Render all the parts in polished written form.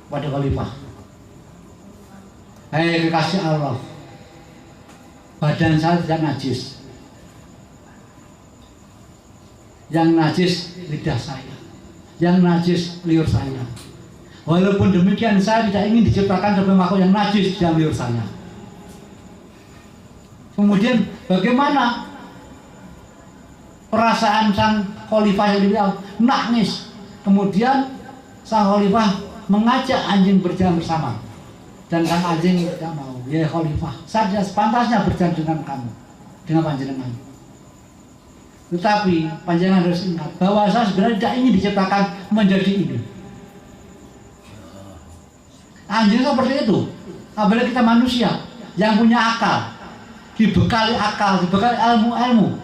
pada khalifah, hei kekasih Allah, badan saya tidak najis, yang najis lidah saya, yang najis liur saya. Walaupun demikian saya tidak ingin diciptakan sebagai makhluk yang najis di dalam liur saya. Kemudian bagaimana perasaan sang khalifah yang dibilang nangis. Kemudian sang khalifah mengajak anjing berjalan bersama, dan sang anjing tidak mau. Ya khalifah, saya tidak sepantasnya berjalan dengan kamu, dengan panjenengan. Tetapi panjenengan harus ingat bahwa saya sebenarnya tidak ingin diciptakan menjadi ini. Anjing seperti itu. Apalagi kita manusia yang punya akal, dibekali ilmu-ilmu,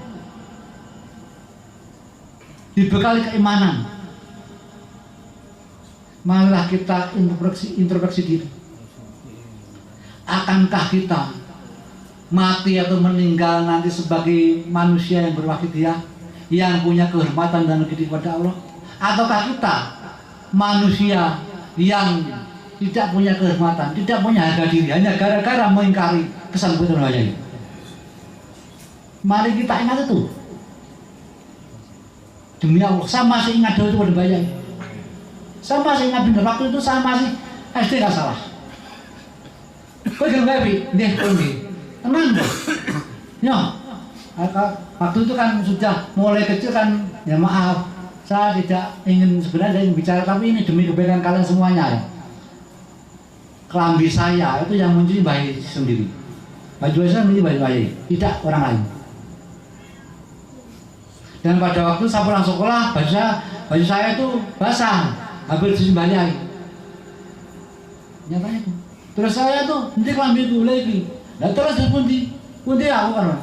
dibekali keimanan. Marilah kita introspeksi diri. Akankah kita mati atau meninggal nanti sebagai manusia yang berwakiliyah, yang punya kehormatan dan negeri kepada Allah? Ataukah kita manusia yang tidak punya kehormatan, tidak punya harga diri, hanya gara-gara mengingkari kesanggupan wajah ini? Mari kita ingat itu. Demi Allah, saya masih ingat dulu itu pada bayang. Saya masih ingat benar, waktu itu saya masih SD nggak salah. Kau jangan babi, deh, tenang dong. Ya, waktu itu kan sudah mulai kecil kan, ya maaf, saya tidak ingin sebenarnya ingin bicara, tapi ini demi kebaikan kalian semuanya ya. Kelambi saya itu yang mencuci bayi sendiri, baju saya mencuci bayi, tidak orang lain. Dan pada waktu saya pulang sekolah, baju saya itu basah, hampir dicuci bayi. Nyatanya itu. Terus saya tuh nanti kelambiku lagi. Nah terus pundi aku kan.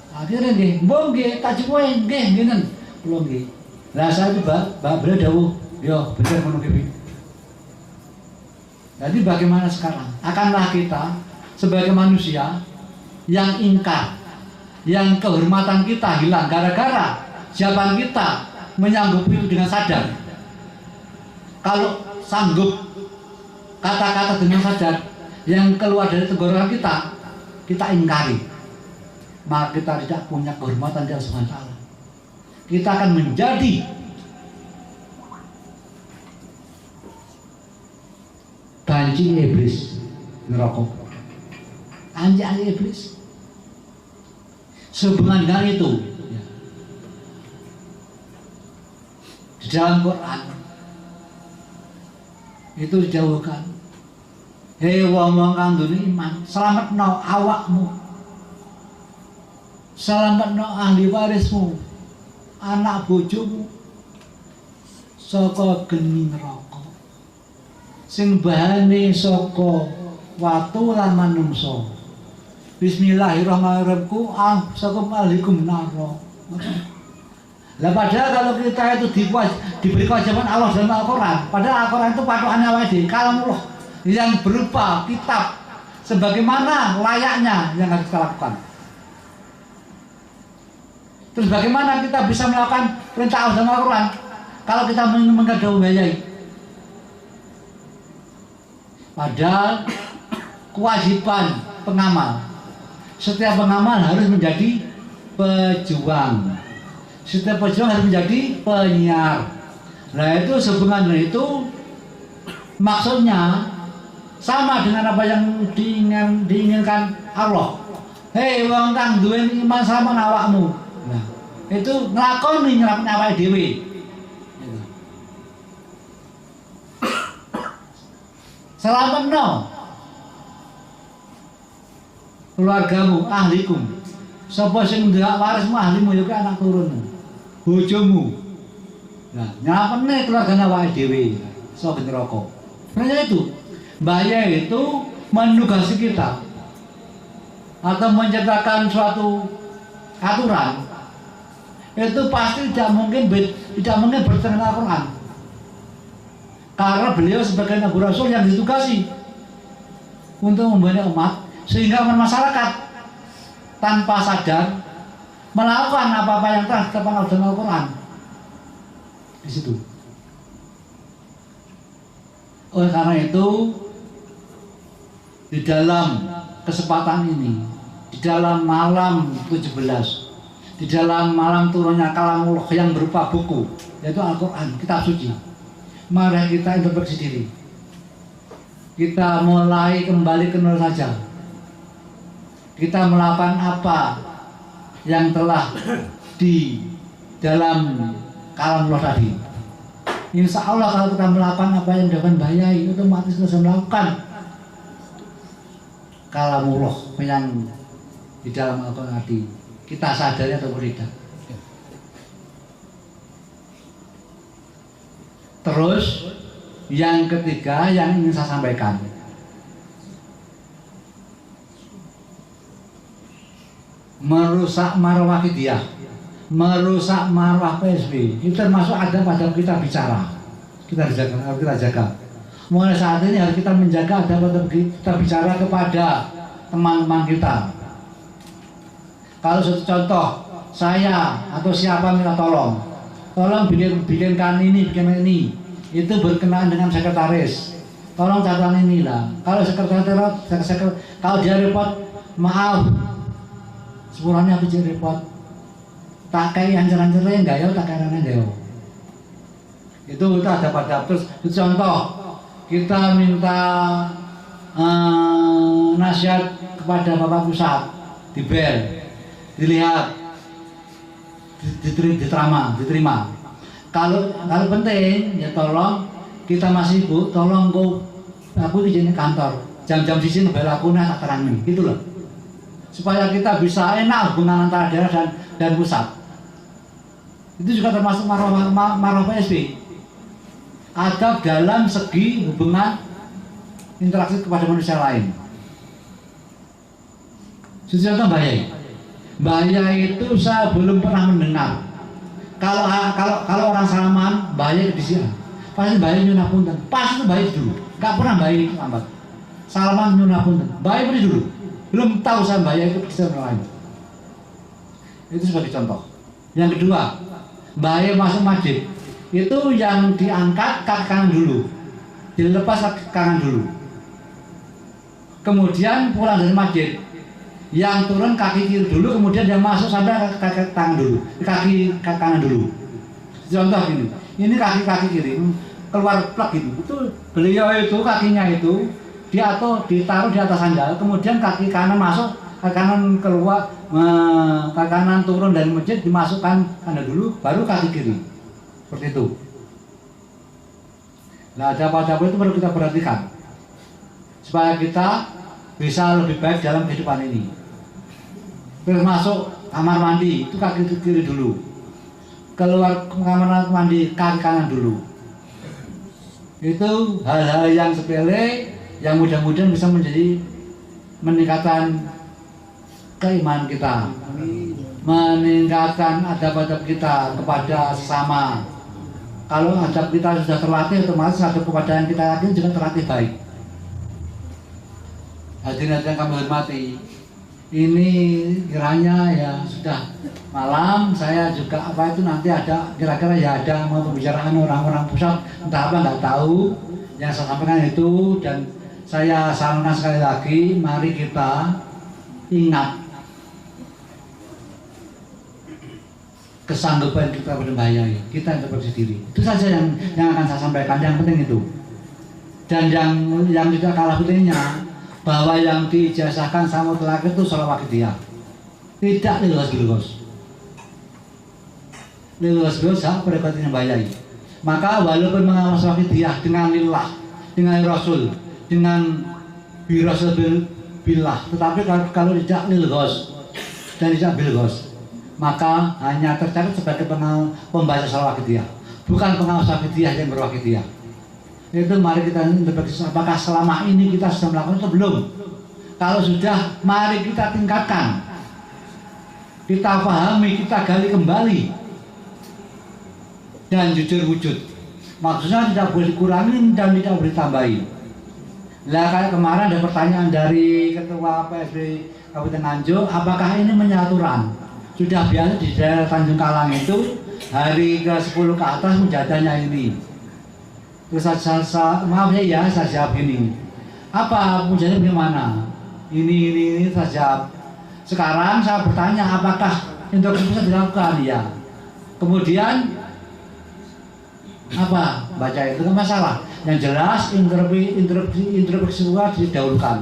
Akhirnya nggih, mbok nggih tak cukup nggih ngenen. Kula nggih. Lah saya itu beliau dawuh, yo bener ngono ki. Jadi bagaimana sekarang? Akanlah kita sebagai manusia yang ingkar, yang kehormatan kita hilang gara-gara jawaban kita menyanggupi itu dengan sadar. Kalau sanggup kata-kata dengan sadar yang keluar dari tenggorokan kita ingkari, maka kita tidak punya kehormatan di Allah Subhanahu wa Ta'ala. Kita akan menjadi banci iblis neraka, anjing iblis. Sehubungan dengan itu, di dalam Quran itu dijauhkan. Hei wong kang duwe iman, selametno awakmu, selametno ahli warismu, anak bojomu saka geni neraka sing bahane saka watu lan manungsa. Bismillahirrahmanirrahim, sakum alaikum naro. Lah padahal kalau kita itu diberi kewajiban Allah dalam Al-Quran, padahal Al-Quran itu patokannya awake dhewe, kalamullah yang berupa kitab sebagaimana layaknya yang harus kita lakukan. Terus bagaimana kita bisa melakukan perintah Allah dalam Al-Quran kalau kita menggadai? Padahal kewajiban pengamal, setiap pengamal harus menjadi pejuang, setiap pejuang harus menjadi penyiar. Nah itu sebenarnya itu maksudnya sama dengan apa yang diinginkan Allah. Hei wong kang duwe iman sama awakmu. Nah, itu nglakoni nyelapne awake dhewe. Selametno keluargamu, ahlikum. Sapa sing ndak warismu, ahlimu ya anak turunmu, bojomu. Nah, nyelapne keluargane awake dhewe saka neraka. Sebenarnya itu bahaya itu menugasi kita atau menciptakan suatu aturan itu pasti tidak mungkin bertentangan Al-Quran, karena beliau sebagai Nabi Rasul yang ditugasi untuk membina umat, sehingga masyarakat tanpa sadar melakukan apa-apa yang telah ditetapkan dalam Al-Quran di situ. Oleh karena itu, di dalam kesempatan ini, di dalam malam 17, di dalam malam turunnya kalamullah yang berupa buku, yaitu Al-Quran, kitab suci, mari kita introspeksi diri. Kita mulai kembali ke nol saja. Kita melakukan apa yang telah di dalam kalamullah tadi. Insya Allah kalau kita melakukan apa yang dilakukan Bayai, otomatis kita bisa melakukan kalamullah yang di dalam Al-Quran tadi. Kita sadari atau tidak. Terus yang ketiga yang ingin saya sampaikan, merusak marwah Hidayah, merusak marwah PSB, itu termasuk ada pada kita bicara. Kita jaga. Mulai saat ini harus kita menjaga ada pada kita bicara kepada teman-teman kita. Kalau satu contoh, saya atau siapa minta tolong bikinkan ini, itu berkenaan dengan sekretaris. Tolong catatan inilah. Kalau kalau dia repot, maaf, sepurane aku jadi repot. Tak kayak ancer-ancernya enggak ya, tak kayak enggak ya. Itu ada pada terus contoh kita minta nasihat kepada Bapak Pusat di BEL. Dilihat, diterima. Kalau penting ya tolong kita masih Bu, tolong aku izin kantor. Jam-jam di sini bela aku tak terangin, gitu loh. Supaya kita bisa enak hubungan antara daerah dan pusat. Itu juga termasuk marwah PSB. Adab dalam segi hubungan interaksi kepada manusia lain. Contoh Bayai itu saya belum pernah mendengar. Kalau orang salaman, Bayai di sini, pasti Bayai nyunah punten. Pas itu Bayai dulu, nggak pernah Bayai lambat. Salaman nyunah punten, Bayai beri dulu. Belum tahu saya Bayai itu bisa lain. Itu sebagai contoh. Yang kedua, Bayai masuk masjid, itu yang diangkat kaki kanan dulu, dilepas kaki kanan dulu. Kemudian pulang dari masjid, yang turun kaki kiri dulu, kemudian dia masuk sampai kaki tangan dulu, kaki kanan dulu. Contoh ini kaki kiri keluar plak gitu. Itu beliau itu kakinya itu ditaruh di atas sandal, kemudian kaki kanan masuk, kaki kanan keluar, kaki kanan turun dari masjid dimasukkan kanan dulu, baru kaki kiri. Seperti itu. Nah, ada itu perlu kita perhatikan supaya kita bisa lebih baik dalam kehidupan ini. Terus masuk kamar mandi itu kaki kiri dulu, keluar kamar mandi kaki kanan dulu. Itu hal-hal yang sepele yang mudah-mudahan bisa menjadi meningkatkan keimanan kita, meningkatkan adab-adab kita kepada sesama. Kalau adab kita sudah terlatih, otomatis adab kepada yang kita yakin juga terlatih baik. Hadirin yang kami hormati, ini kiranya ya sudah malam, saya juga apa itu nanti ada kira-kira ya ada mau pembicaraan orang-orang pusat entah apa nggak tahu. Yang saya sampaikan itu, dan saya sarankan sekali lagi, mari kita ingat kesanggupan kita berbayai, kita introspeksi diri. Itu saja yang akan saya sampaikan, yang penting itu. Dan yang tidak kalah pentingnya, bahwa yang diijazahkan sama mutlak itu sholawat Hidayah, tidak lilus hak prerogatifnya Bayai. Maka walaupun mengamal sholawat Hidayah dengan lillah, dengan rasul, dengan birasul billah, tetapi kalau tidak lilus dan tidak bilgos, maka hanya tercatat sebagai pembaca sholawat Hidayah, bukan pengamal sholawat Hidayah yang berwakil Hidayah. Itu mari kita introspeksi, apakah selama ini kita sudah melakukan atau belum. Kalau sudah, mari kita tingkatkan, kita pahami, kita gali kembali, dan jujur wujud. Maksudnya tidak boleh dikurangin dan tidak boleh ditambahin. Lah kayak kemarin ada pertanyaan dari Ketua PSB Kabupaten Nganjuk, apakah ini menyaturan? Sudah biasa di daerah Tanjung Kalang itu hari ke-10 ke atas menjadahnya ini. Terus maaf ya, saya jawab gini. Apa pujiannya bagaimana? Ini saya jawab. Sekarang saya bertanya, apakah introspeksi bisa dilakukan? Ya. Kemudian apa? Baca itu kan masalah. Yang jelas introspeksi didahulukan.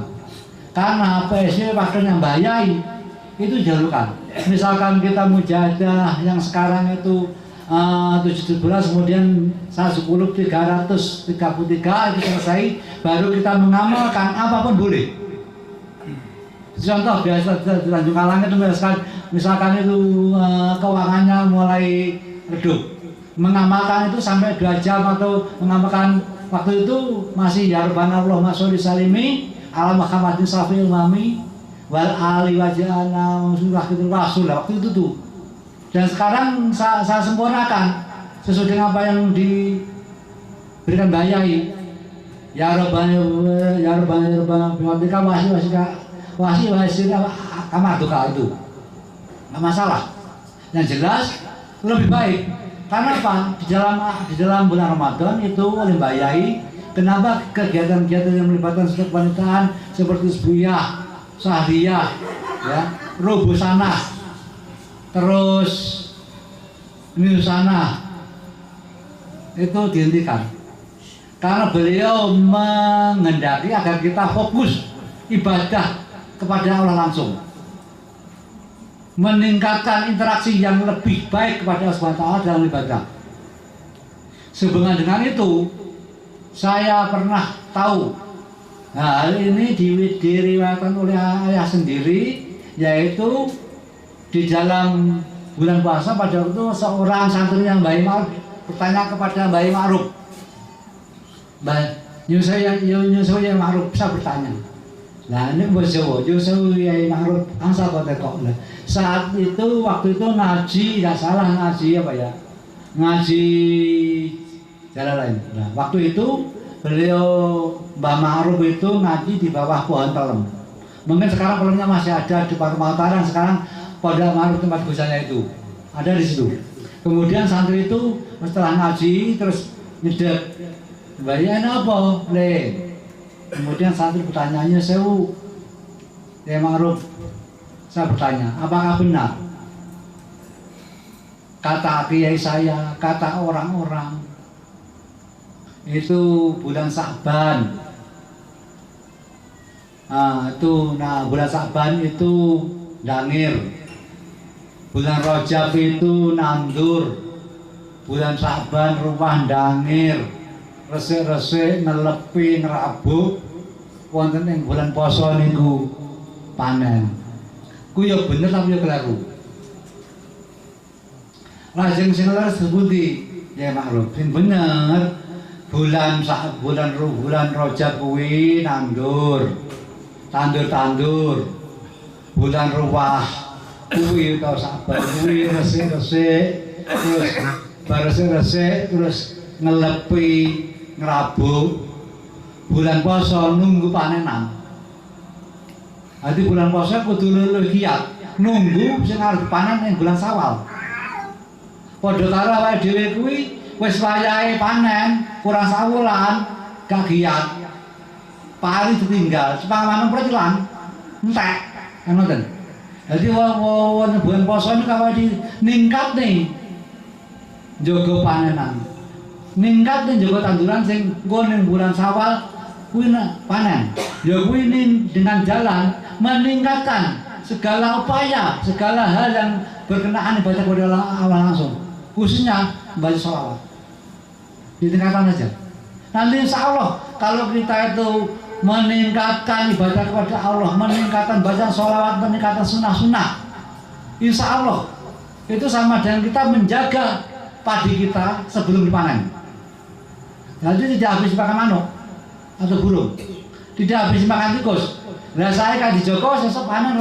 Karena PSB waktu yang bayai itu didahulukan. Misalkan kita mujahadah yang sekarang itu 17 kemudian 10 333 itu selesai, baru kita mengamalkan apapun boleh. Contoh biasa di Tanjung Kalang itu misalkan itu keuangannya mulai redup, mengamalkan itu sampai 2 jam atau mengamalkan waktu itu masih ya Rabbana Allahumma sholli salimi ala Muhammadin syafi'il umami wal ali wajana surah itu rasul waktu itu tuh. Dan sekarang saya sempurnakan sesuai dengan apa yang diberikan Bayai. Ya Rabbana bihamdika wasi kamar duka itu nggak masalah. Yang jelas lebih baik. Karena apa? Di dalam bulan Ramadan itu oleh Bayai, kenapa kegiatan-kegiatan yang melibatkan setiap wanita seperti Sbuyah, Sahriyah, ya, Rubusana, terus Nusana itu dihentikan. Karena beliau menghendaki agar kita fokus ibadah kepada Allah langsung, meningkatkan interaksi yang lebih baik kepada Allah SWT dalam ibadah. Sehubungan dengan itu, saya pernah tahu hal ini diriwayatkan oleh ayah sendiri, yaitu di dalam bulan puasa pada waktu seorang santri yang Mbah Ma'ruf bertanya kepada Mbah Ma'ruf, Nyusul yang Ma'ruf bisa bertanya. Nah ini buat Jawa, Nyusul yang Ma'ruf angsal kota kok. Saat itu waktu itu ngaji, nggak salah ngaji apa ya? Ngaji jalan lain. Nah, waktu itu beliau Mbah Ma'ruf itu ngaji di bawah pohon telem. Mungkin sekarang pohonnya masih ada di Rumah Utara, sekarang Pondok Ma'ruf tempat gusanya itu ada di situ. Kemudian santri itu setelah ngaji terus nyedek, bayar apa? Le. Kemudian santri bertanya, Sewu, ya Ma'ruf, saya bertanya, apakah benar kata kiai saya, kata orang-orang itu bulan Sa'ban? Bulan Sa'ban itu dangir, bulan Rajab itu nandur, bulan Sa'ban rumah dangir, resik-resik nelepi ngerabuk, wonten ing bulan poso niku panen. Ku ya bener tapi ya keliru. Lajeng sing leres sepundi? Ya Ma'ruf, sing bener bulan Rajab kuwi nandur, tandur. Bulan ruwah kuwi ta Saban kuwi resik-resik, terus resik-resik terus ngelepi ngerabuk. Bulan poso nunggu panenan. Jadi bulan poso kudu luwih giat nunggu sing arep panen ing bulan Sawal. Padha karo awake dhewe kuwi wis wayahe panen kurang sawulan gak giat. Pari ditinggal, sepamanen precilan entek. Ngoten. Jadi bulan poso ini kalau ningkat nih jaga panenan, ningkat nih jaga tanduran sing nggon bulan Sawal kuwi panen. Ya kuwi dengan jalan meningkatkan segala upaya, segala hal yang berkenaan ibadah kepada Allah langsung, khususnya baca sholawat. Ditingkatkan aja. Nanti insya Allah kalau kita itu meningkatkan ibadah kepada Allah, meningkatkan bacaan sholawat, meningkatkan sunnah-sunnah, insya Allah itu sama dengan kita menjaga padi kita sebelum dipanen. Jadi tidak habis makan manuk atau burung, tidak habis makan tikus. Nah saya kan dijogo, sesuk panen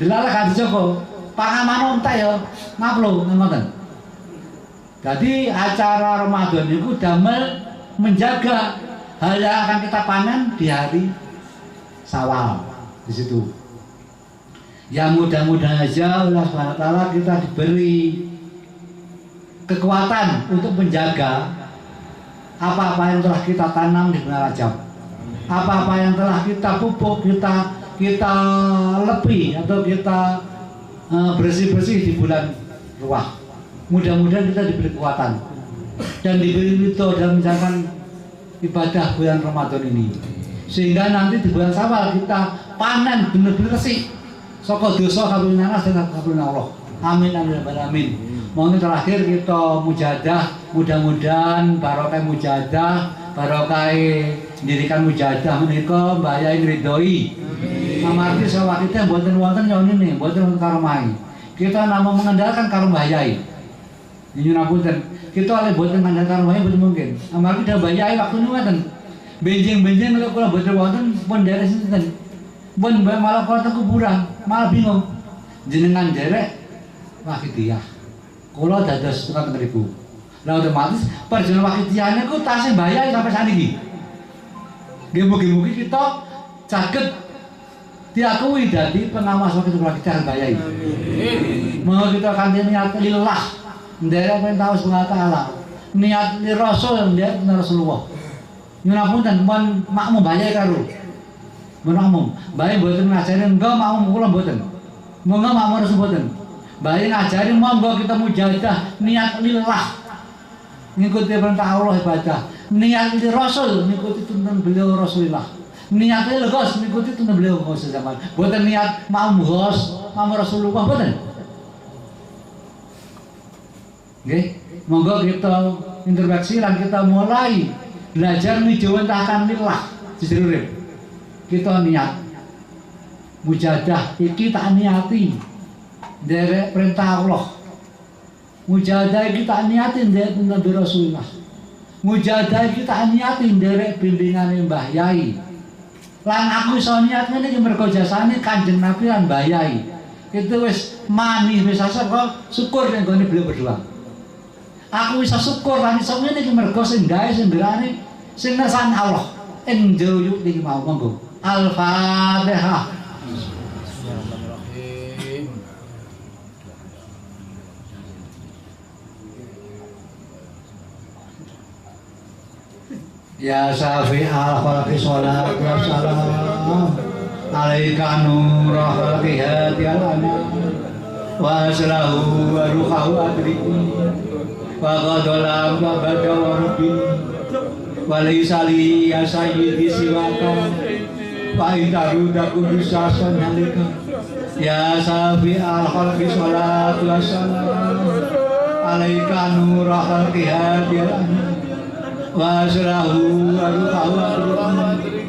dilarang kan dijogo, pangan manuk entah ya ngaplo ngoten. Jadi acara Ramadan itu damel menjaga hal yang akan kita panen di hari Sawal di situ. Ya mudah-mudahan aja Allah SWT kita diberi kekuatan untuk menjaga apa-apa yang telah kita tanam di bulan Rajab, apa-apa yang telah kita pupuk, kita lepi atau kita bersih-bersih di bulan Ruah. Mudah-mudahan kita diberi kekuatan dan diberi ridho dalam menjalankan ibadah bulan Ramadan ini, sehingga nanti di bulan Syawal kita panen benar-benar resik saka dosa kabulna nas dan kabulna Allah. Amin amin amin. Mohon terakhir kita mujadah, mudah-mudahan barokah mujadah, barokah mendirikan mujadah menika Mbah Yai ridhoi. Amargi sawah kita mboten wonten nyone, mboten wonten karomai. Kita namung mengandalkan karo Mbah Yai. Nyunapunten, kita oleh mboten mengandalkan Mbah Yai mboten mungkin. Amargi dah Mbah Yai waktu nu ngoten. Benjing-benjing kalau kula mboten wonten pun derek sinten. Pun malah kula teng kuburan, malah bingung. Jenengan derek Wakidiyah. Kula dados tukang ribu. Lah otomatis perjalanan Wakidiyah niku tasih Mbah Yai sampai saniki. Nggih mugi-mugi kita saged diakui dadi pengawas Wakidiyah Mbah Yai. Mau kita kanthi niat lillah, nderek perintah Allah Taala. Niat li Rasul, niat Rasulullah. Nyunapunten mun makmum Mbah Yai karo. Mun makmum, Mbah Yai mboten ngajari engko makmum kula mboten. Monggo makmum Rasul mboten. Mbah Yai ngajari monggo kita mujahadah niat lillah. Ngikuti perintah Allah ibadah. Niat li Rasul ngikuti tuntunan beliau Rasulullah. Niatnya legos ngikuti tuntunan beliau Rasul zaman. Mboten niat makmum Ghos, makmum Rasulullah mboten. Nggih, monggo kita introspeksi lan kita mulai belajar mijuwentahkan lillah jujur urip. Kita niat mujahadah iki tak niati nderek perintah Allah. Mujahadah iki tak niati nderek Nabi Rasulullah. Mujahadah iki tak niati nderek bimbingane Mbah Yai. Lan aku iso niat ngene iki mergo jasane Kanjeng Nabi lan Mbah Yai. Itu wis mani wis asal kok syukur nek nggone beliau berdua. Aku bisa syukur lan iso ngene iki mergo sing gawe sing nderane sing ngersani Allah. Ing jero yuk niki mau monggo. Al-Fatihah. Ya Syafi'al khalqi sholatu wassalam alaika nurul khalqi hadiyal anam wa aslahu wa ruhahu adriki wa qadalam wa bada wa rabbi wa laysali ya sayyidi siwaka wa intaru dakum bisasan halika ya Syafi'al khalqi sholatu wassalam alaika nurul khalqi hadiyal anam wa aslahu wa ruhahu adriki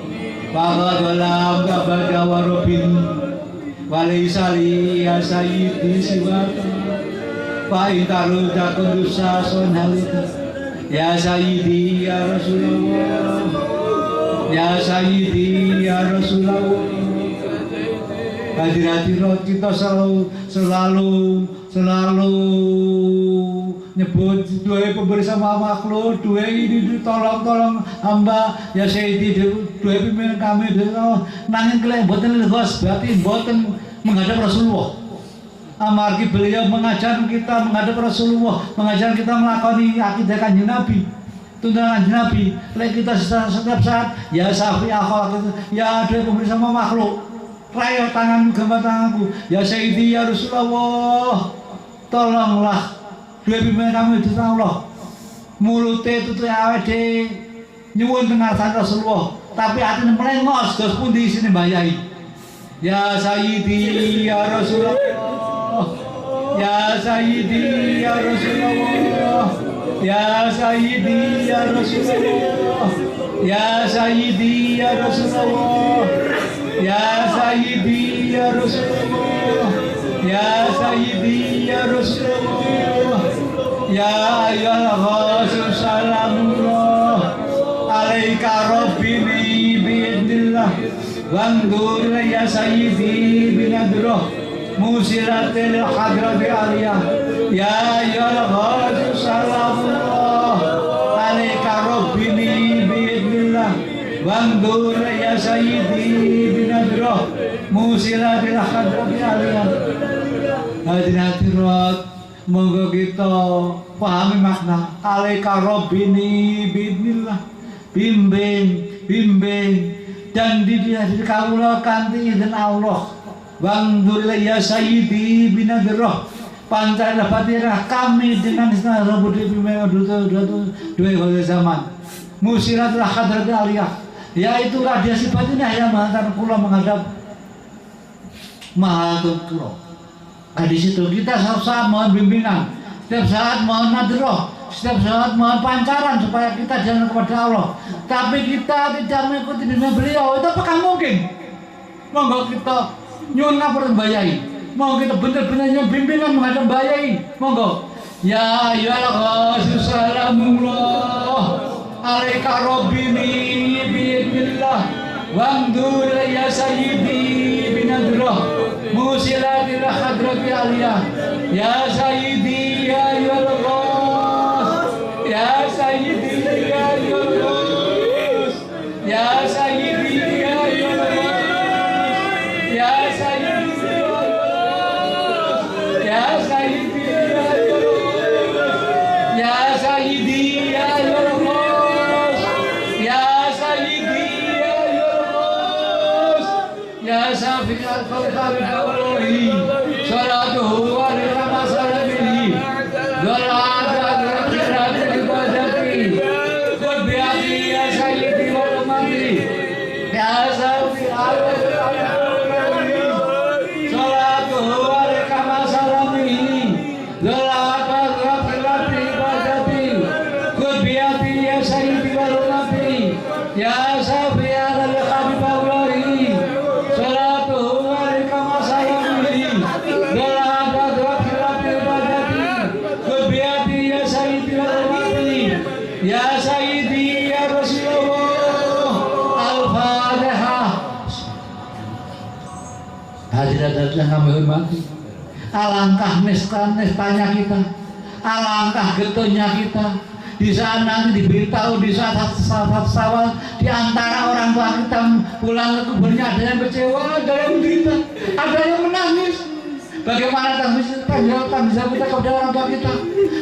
wa qadalam wa bada wa rabbi wa laysali ya sayyidi siwaka wa intaru dakum bisasan halika ya sayyidi ya Rasulullah ya sayyidi ya Rasulullah. Hadirat kita selalu nyebut doa pemberi sama makhluk, doa ini tolong hamba ya sayyidi, doa pimpinan kami nangin kalian boten legos berarti boten menghadap Rasulullah. Amargi beliau mengajar kita menghadap Rasulullah, mengajar kita melakoni akidah Kanjeng Nabi, tuntunan Kanjeng Nabi. Lek kita setiap saat ya Syafi'i akhlak, ya doa pemberi sama makhluk, rayo tanganmu gambar tanganku, ya sayyidi ya Rasulullah, tolonglah dua pimpinan kami itu Allah. Mulute tutu awake nyuwun pengasan Rasulullah, tapi atine melengos dos pundi isine Mbah Yai. Ya sayyidi ya Rasulullah, ya sayyidi ya Rasulullah, ya sayyidi ya Rasulullah, ya sayyidi ya Rasulullah, ya sayyidi ya Rasulullah, ya sayyidi ya Rasulullah, ya ayyuhal rasul salamullah alaika rabbini biidnillah wandur ya sayyidi binadroh musilatil hadrati aliyah ya ayyuhal rasul salamullah alaika rabbini biidnillah wandur ya sayyidi binadroh musilatil hadrati aliyah. Hadirin hadirat, monggo kita pahami makna alaika robbini bismillah, bimbing dan dididik kaulah kanti izin Allah. Wangdur ya sayyidi binadirah, pantai dapatirah kami dengan istana robudi bimeo dua zaman. Musiratlah hadrat aliyah, yaitu radiasi batinah yang menghantar kula menghadap Mahatutro. Di situ kita setiap saat mohon bimbingan, setiap saat mohon nadroh, setiap saat mohon pancaran supaya kita jalan kepada Allah. Tapi kita tidak mengikuti bimbingan beliau, itu apakah mungkin? Monggo kita nyuwun ngapura mbayai, monggo kita bener-bener bimbingan menghadap mbayai, monggo. Ya ayyuhal salamullah alaika robbini biidnillah wangdur ya sayyidi binadrah musilatil hadrati aliyah ya sayyidi ya ayyuhal ya sayyidi ya ayyuhal ya sayyidi ya ayyuhal ya sayyidi ya sayyidi ya sayyidi ya ya safi'al khalqi bi'awlihi salatuhu wa rihama salamihi dola'ata kirati ibadati qudbi'ati ya sayyidi wa umami ya safi'al khalqi salatuhu wa rihama salamihi dola'ata kirati ibadati qudbi'ati ya sayyidi wa umami ya safi'al khalqi bi'awlihi ya sayyidi ya Rasulullah. Al-Fatihah. Hadirat yang kami hormati, alangkah nistanya kita, alangkah getihnya kita di saat nanti diberitahu di saat sawal di antara orang tua kita pulang ke kuburnya ada yang kecewa, ada yang menderita, ada yang menangis. Bagaimana tanggung jawab kita kepada orang tua kita?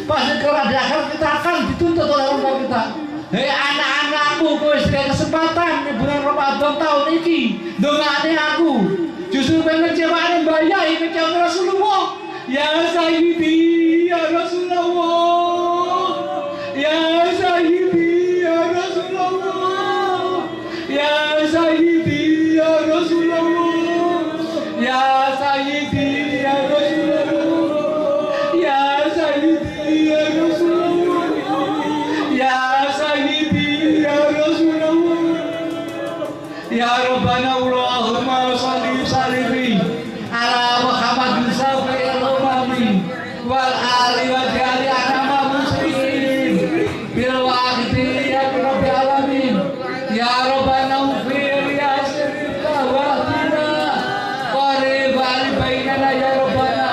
Pasti kalau ada akal kita akan dituntut oleh orang tua kita. Hei anak-anakku, kau istri kesempatan di bulan Ramadan tahun ini, dongane aku. Justru pengecewaannya bayai kecewa Rasulullah. Ya Sayyidi ya Rasulullah, ya Sayyidi ya Rasulullah, ya Sayyidi ya Rasulullah, ya Sayyidi ya Rasulullah, ya Sayyidi ya Rasulullah, ya Sayyidi ya Rasulullah, ya Rabbana Allahumma salli salimi ala Muhammadin safi'il umami wal ali wa jali anama muslimin bil waqti ya rabbil alamin ya Rabbana ufir ya sirka waqtina qariban bainana ya Rabbana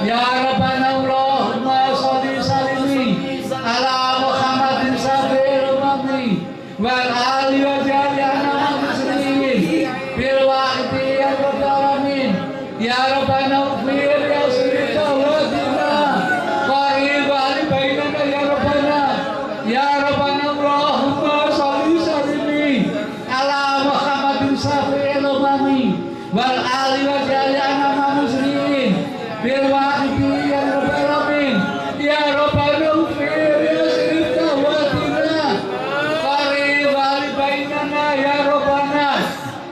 ya Rabbana Allahumma salli salimi ala Muhammadin safi'il umami wal ali wa jali anama muslimin bil waqti ya rabbil alamin ya Rabbana ufir ya sirka waqtina qariban bainana ya Rabbana ya Rabbana Allahumma salli salimi ala Muhammadin safi'il umami wal ali wa jali anama muslimin bil waqti ya rabbil alamin ya Rabbana ufir ya sirka waqtina qariban bainana ya Rabbana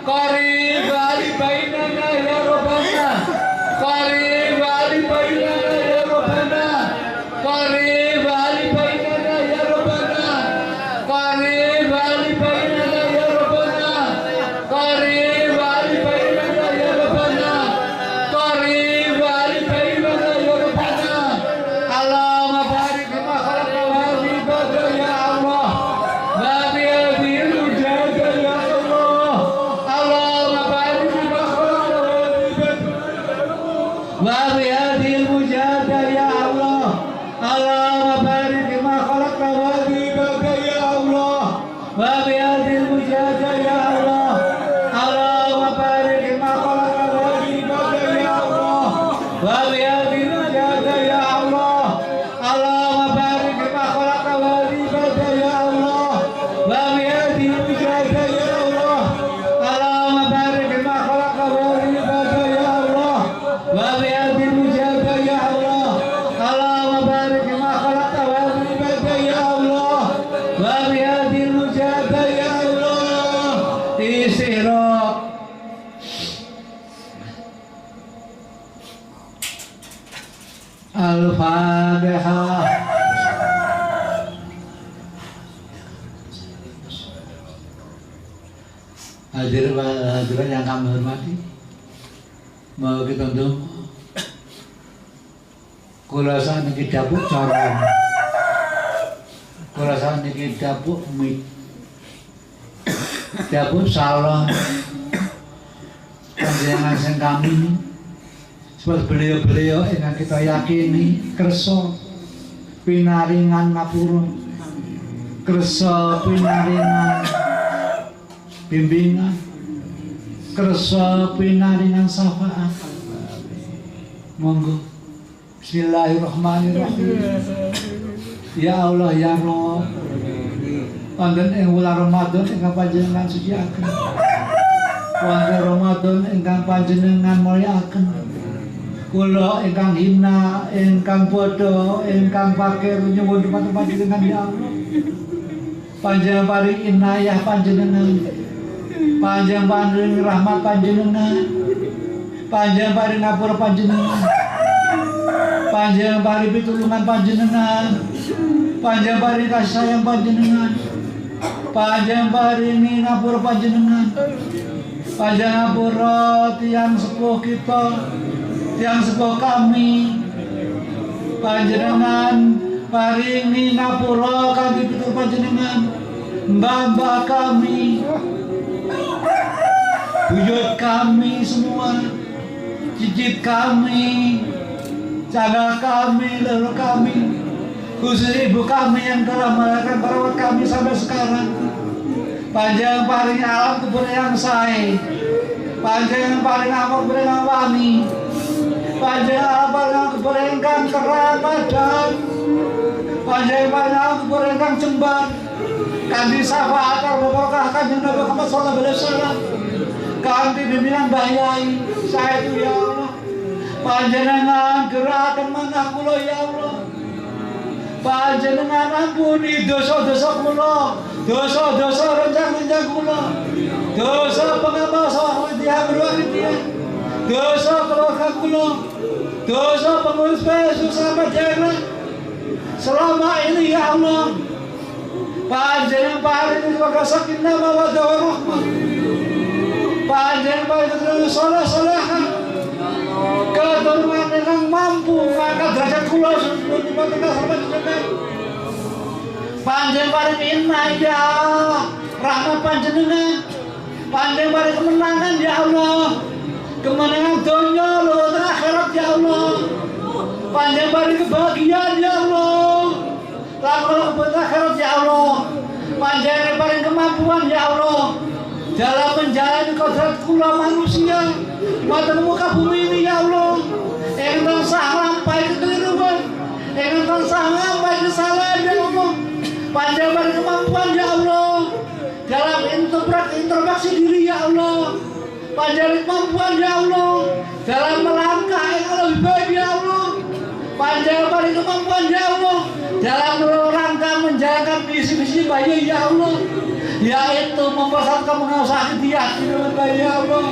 qariban bainana ya Rabbana qariban bainana ya Rabbana qariban bainana ya Rabbana qariban bainana ya Rabbana qariban bainana ya Rabbana qariban bainana ya Rabbana Allahumma barik lima khalaqta wa ibada ya Allah wa biyadil mujahada ya Allah Allahumma barik lima khalaqta wa ibada wa biyadil mujahada ya Allah Allahumma barik lima khalaqta wa ibada ya Allah wa biyadil mujahada ya Allah Allahumma barik lima khalaqta wa ibada ya Allah wa biyadil mujahada ya Allah Allahumma Hadirin yang kami hormati, mau kita ndonga. Kula sakniki dapuk cara. Kula sakniki dapuk mit. Dapuk salah. Panjenengan sing kami sebab beliau-beliau ingkang kita yakini kersa pinaringan ngapura, kersa pinaringan bimbingan, kersa pinaringan syafaat. Monggo. Bismillahirrahmanirrahim. Ya Allah ya Rabb. Wonten ing wulan Ramadan ingkang panjenengan suciaken. Wonten Ramadan ingkang panjenengan mulyakaken. Kula ingkang hina, ingkang bodho, ingkang fakir nyuwun dumateng panjenengan ya Allah. Panjenengan paring inayah panjenengan. Panjenengan paring rahmat panjenengan. Panjenengan paring ngapura panjenengan. Panjenengan paring pitulungan panjenengan. Panjenengan paring kasih sayang panjenengan. Panjenengan paring ngapura panjenengan. Panjenengan ngapura tiyang sepuh kita, tiyang sepuh kami. Panjenengan paringi ngapura kanthi pitur panjenengan. Mbah-mbah kami, buyut kami semua, cicit kami, jaga kami, leluhur kami, khusus ibu kami yang telah merawat kami sampai sekarang. Panjang paling alam kubur yang sae, panjang paling alam kubur yang wangi, panjang alam paling kubur yang kerapadan, panjang paling alam kubur yang jembar. Kanti syafaat al-barokah kanjeng Nabi Muhammad sallallahu alaihi wasallam, kanti bimbingan Bahyai saya itu ya Allah. Panjenengan gerakan manah kula ya Allah. Panjenengan ampuni dosa-dosa kula, dosa-dosa rencang-rencang kula, dosa pengamal sawah dia berwajib, dosa keluarga kula, dosa pengurus PSU sama daerah selama ini ya Allah. Panjenengan paring keluarga sakinah mawaddah warahmah. Panjenengan paring saleh-salehah. Keturunan yang mampu mengangkat derajat kula sebelum dimakan sampai jenengan. Panjenengan paring inayah, rahmat panjenengan. Panjenengan paring kemenangan ya Allah. Kemenangan dunia luhur akhirat ya Allah. Panjenengan paring kebahagiaan ya Allah. Lakukan akhirat ya Allah. Panjenengan paling kemampuan ya Allah dalam menjalani kodrat kula manusia di muka bumi ini ya Allah. Ingin tansah sampai kekeliruan, ingin tansah sampai kesalahan ya Allah. Panjenengan paling kemampuan ya Allah dalam introspeksi diri ya Allah. Panjenengan kemampuan ya Allah dalam melangkah yang lebih baik ya Allah. Panjenengan paling kemampuan ya Allah dalam rangka menjalankan misi-misi bayi ya Allah, yaitu mempersatukan mengusahakan di hati dengan bayi ya Allah,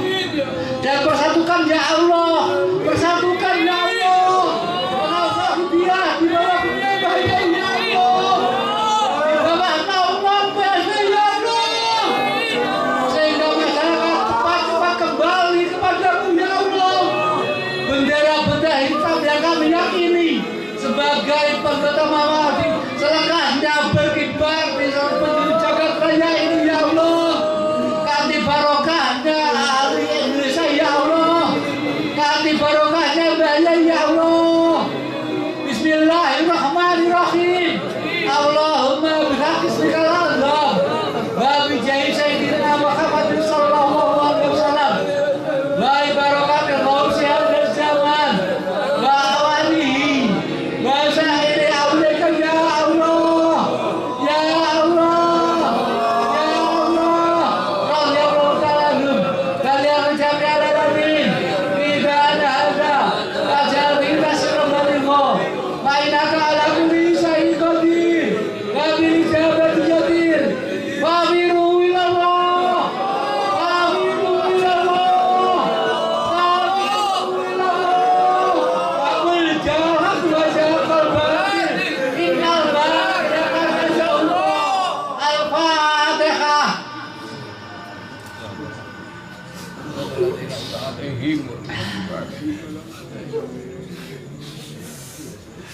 dan persatukan ya Allah, persatukan ya Allah, mengusahakan dia di bawah dunia bayi ya Allah, di bawah naungan PSB ya Allah, sehingga masyarakat cepat-cepat kembali kepadamu ya Allah. Bendera-bendera hitam yang kami yakini sebagai penggota mawati selengkapnya berkibar di seluruh jagat raya ini ya Allah. Kanti barokahnya ahli Indonesia ya Allah, kanti barokahnya Bahyai ya Allah. Bismillahirrahmanirrahim. Allahumma bihaqqi ismikal azam wa bi jahi sayyidina Muhammadin sallallahu alaihi wasallam wa barakatil ghausi hadal zaman wa awalihi wa sahiri awlika ya Allah ya Allah ya Allah radhiyallahu ta'ala anhum kalian jami'al alamin bidana hadza ajal kita sirrahmanillah wa innaka ala kulli syai'in qadir wa bil ijabati jadir wa biru ila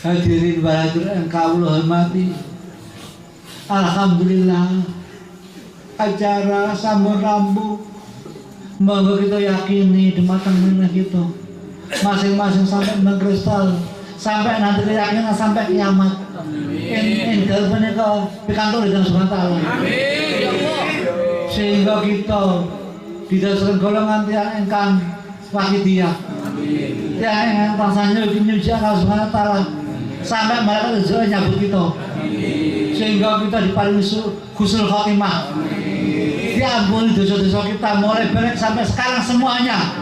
Hadirin hadirat yang kawula hormati, alhamdulillah acara sampun rampung. Monggo kita yakini dumateng meneh kita masing-masing sampai mengkristal, sampai nanti keyakinan sampai kiamat. Enggal menika pikantuk dengan Subhanahu wa taala. Sehingga kita didasarkan golongan tiang ingkang wakidiyah. Tiang ingkang tansanya nyuci Allah Subhanahu wa taala sampai malaikat Israel nyambut kita. Sehingga kita diparingi husnul khotimah. Diampuni dosa-dosa kita mulai balik sampai sekarang semuanya.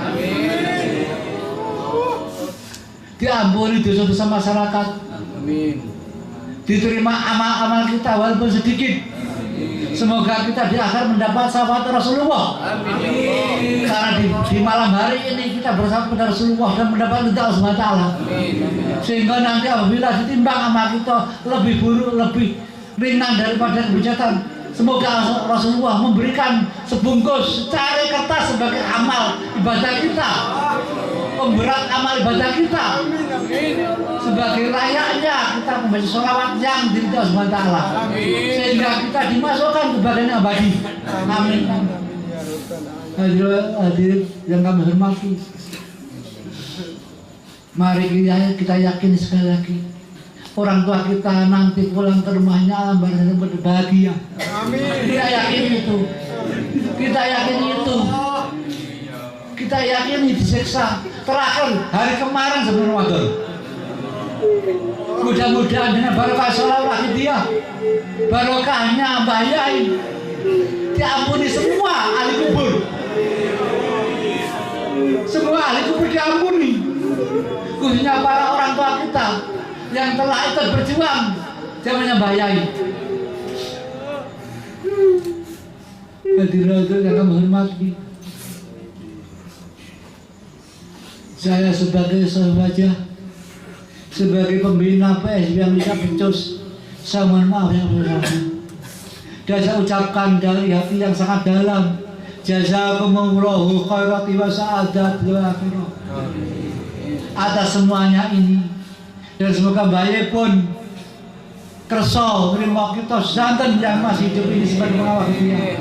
Diampuni dosa-dosa masyarakat. Diterima amal-amal kita walaupun sedikit. Semoga kita di akhir mendapat syafaat Rasulullah. Karena di malam hari ini kita bersama pada Rasulullah dan mendapat ridha Allah Subhanahu wa taala. Sehingga nanti apabila ditimbang amal kita lebih buruk, lebih ringan daripada kebijatan, semoga Rasulullah memberikan sebungkus secari kertas sebagai amal ibadah kita, pemberat amal ibadah kita, sebagai layaknya kita membaca sholawat yang diridhoi Allah Subhanahu wa taala, sehingga kita dimasukkan ke bagian abadi. Amin. Hadirin yang kami hormati, mari kita yakin sekali lagi, orang tua kita nanti pulang ke rumahnya alam berbahagia. Amin. Kita yakin itu. Kita yakin itu. Kita yakin disiksa terakhir hari kemarin sebelum Ramadan. Mudah-mudahan dengan barokah sholawat dia, barokahnya Mbah Yai, diampuni semua ahli kubur. Semua ahli kubur diampuni. Khususnya para orang tua kita yang telah ikut berjuang zamannya Mbah Yai. Hadirin yang kami hormati, saya sebagai sahabat, sebagai pembina PS yang bisa becus, saya mohon maaf yang bersama. Dan saya ucapkan dari hati yang sangat dalam, jazakumullahu khairati wa sa'adat wa akhirah atas semuanya ini. Dan semoga Mbak pun kerso terima kita santan yang masih hidup ini sebagai pengawal dia.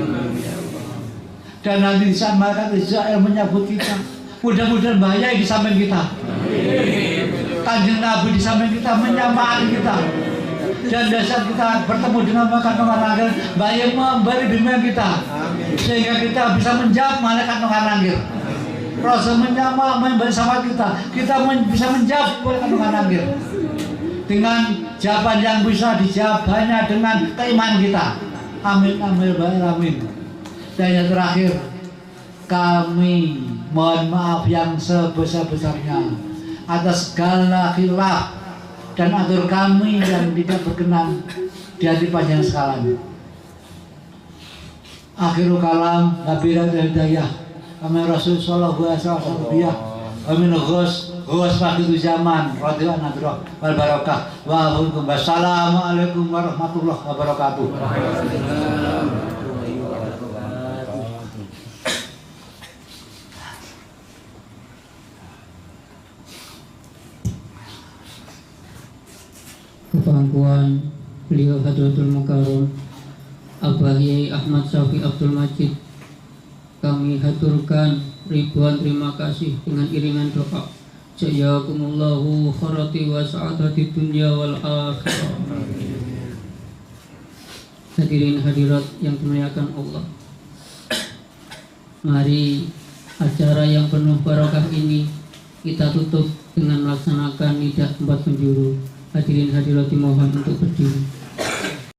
Dan nanti di saat malaikat Israel menyambut kita, mudah-mudahan Mbak Yai di samping kita, Kanjeng Nabi di samping kita, menyamai kita. Dan dasar kita bertemu dengan malaikat nongkanangir, Mbak Yai memberi bimbingan kita, sehingga kita bisa menjawab malaikat nongkanangir. Rasul menyama memberi sama kita bisa menjawab malaikat nongkanangir dengan jawaban yang bisa dijawab hanya dengan keimanan kita. Amin amin amin. Dan yang terakhir, kami mohon maaf yang sebesar-besarnya atas segala khilaf dan atur kami yang tidak berkenan di hati panjang sekalian. Akhirul kalam, wabillahi hidayah. Kami Rasul sallallahu alaihi wasallam. Amin ghus waktu zaman radhiyallahu anhu wal barakah. Wassalamualaikum warahmatullahi wabarakatuh. Kepangkuan beliau Hadratul Mukarram Abah Yai Ahmad Syafiq Abdul Majid, kami haturkan ribuan terima kasih dengan iringan doa. Jazakumullahu khairati wa sa'adati dunya wal akhirah. Hadirin hadirat yang dimuliakan Allah, mari acara yang penuh barokah ini kita tutup dengan melaksanakan nidah 4 penjuru. Hadirin hadirat dimohon untuk berdiri.